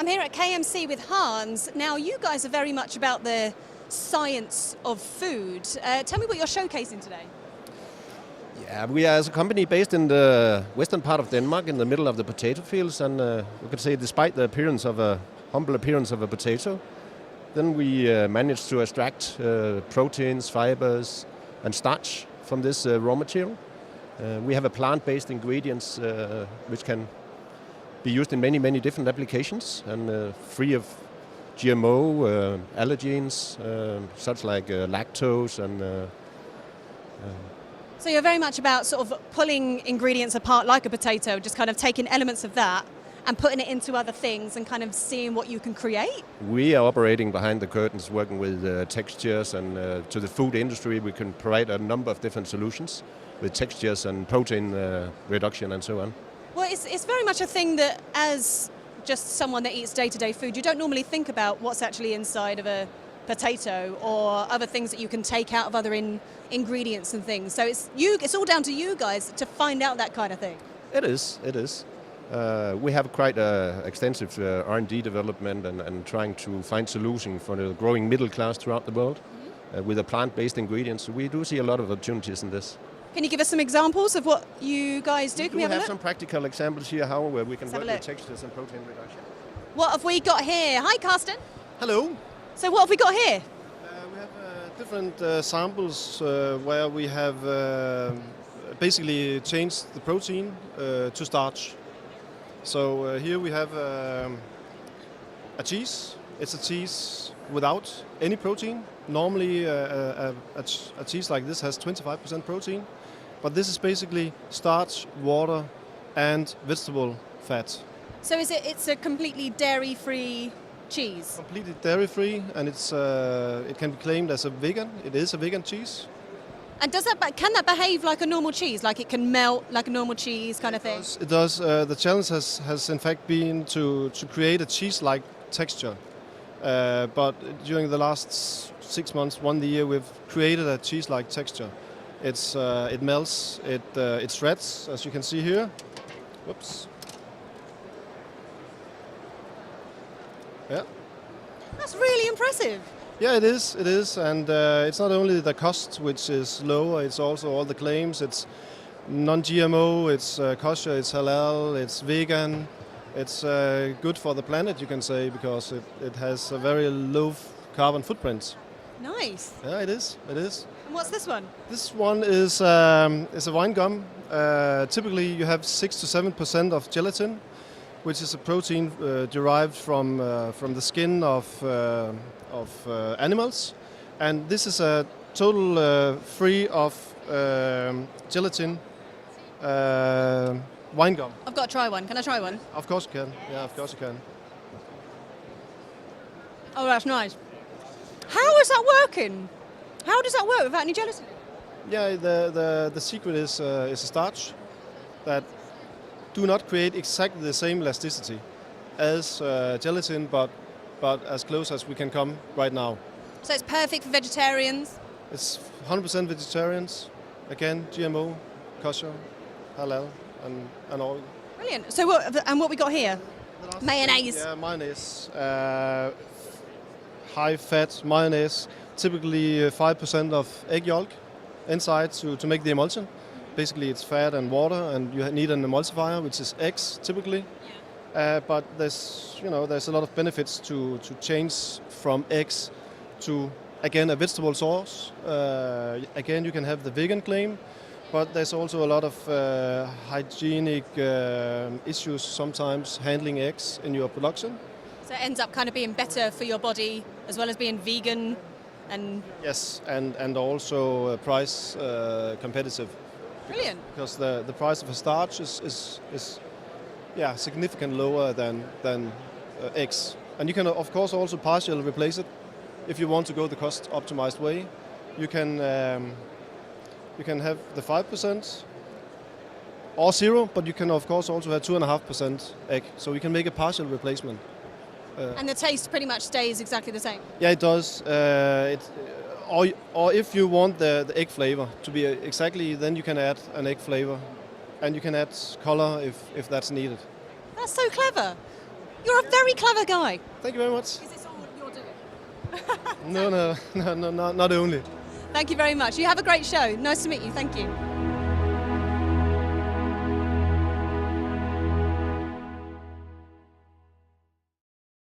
I'm here at KMC with Hans. Now, you guys are very much about the science of food. Tell me what you're showcasing today. Yeah, we are as a company based in the western part of Denmark, in the middle of the potato fields, and you could say despite the humble appearance of a potato, then we managed to extract proteins, fibers, and starch from this raw material. We have a plant-based ingredients which can be used in many different applications and free of GMO allergens, such like lactose and. So you're very much about sort of pulling ingredients apart like a potato, just kind of taking elements of that and putting it into other things and kind of seeing what you can create? We are operating behind the curtains, working with textures, and to the food industry we can provide a number of different solutions with textures and protein reduction and so on. Well, it's very much a thing that, as just someone that eats day-to-day food, you don't normally think about what's actually inside of a potato or other things that you can take out of other ingredients and things. So it's all down to you guys to find out that kind of thing. It is. We have quite extensive R&D development and trying to find solutions for the growing middle class throughout the world with a plant-based ingredients. So we do see a lot of opportunities in this. Can you give us some examples of what you guys do? We have some practical examples here how we can work with textures and protein reduction. What have we got here? Hi, Carsten. Hello. So what have we got here? We have different samples where we have basically changed the protein to starch. So here we have a cheese. It's a cheese without any protein. Normally a cheese like this has 25% protein, but this is basically starch, water and vegetable fat. So it's a completely dairy-free cheese? Completely dairy-free, and it can be claimed as a vegan. It is a vegan cheese. And can that behave like a normal cheese? Like it can melt like a normal cheese kind of thing? It does. The challenge has in fact been to create a cheese-like texture. But during the last 6 months, 1 year, we've created a cheese-like texture. It melts, it shreds, as you can see here. Whoops. Yeah. That's really impressive. Yeah, it is, and it's not only the cost which is lower, it's also all the claims. It's non-GMO, it's kosher, it's halal, it's vegan, it's good for the planet, you can say, because it has a very low carbon footprint. Nice. Yeah, it is. And what's this one? This one is a wine gum. Typically you have 6 to 7% of gelatin, which is a protein derived from the skin of animals, and this is a total free of gelatin wine gum. I've got to try one. Can I try one? Of course you can. Yeah, of course you can. Oh, that's nice. How is that working? How does that work without any gelatin? Yeah, the secret is a starch that do not create exactly the same elasticity as gelatin, but as close as we can come right now. So it's perfect for vegetarians? It's 100% vegetarians. Again, GMO, kosher, halal, and all. Brilliant. So what we got here? Mayonnaise. Yeah, mayonnaise. High-fat mayonnaise. Typically 5% of egg yolk inside to make the emulsion. Basically, it's fat and water, and you need an emulsifier, which is eggs typically. But there's a lot of benefits to change from eggs to, again, a vegetable source. Again, you can have the vegan claim, but there's also a lot of hygienic issues sometimes handling eggs in your production. So it ends up kind of being better for your body as well as being vegan and... Yes, and also price competitive. Brilliant. Because the price of a starch is significantly lower than eggs. And you can, of course, also partially replace it if you want to go the cost-optimized way. You can have the 5% or 0, but you can, of course, also have 2.5% egg. So you can make a partial replacement. And the taste pretty much stays exactly the same? Yeah, it does. Or if you want the egg flavor to be exactly, then you can add an egg flavor. And you can add color if that's needed. That's so clever. You're a very clever guy. Thank you very much. Is this all you're doing? No, not only. Thank you very much. You have a great show. Nice to meet you. Thank you.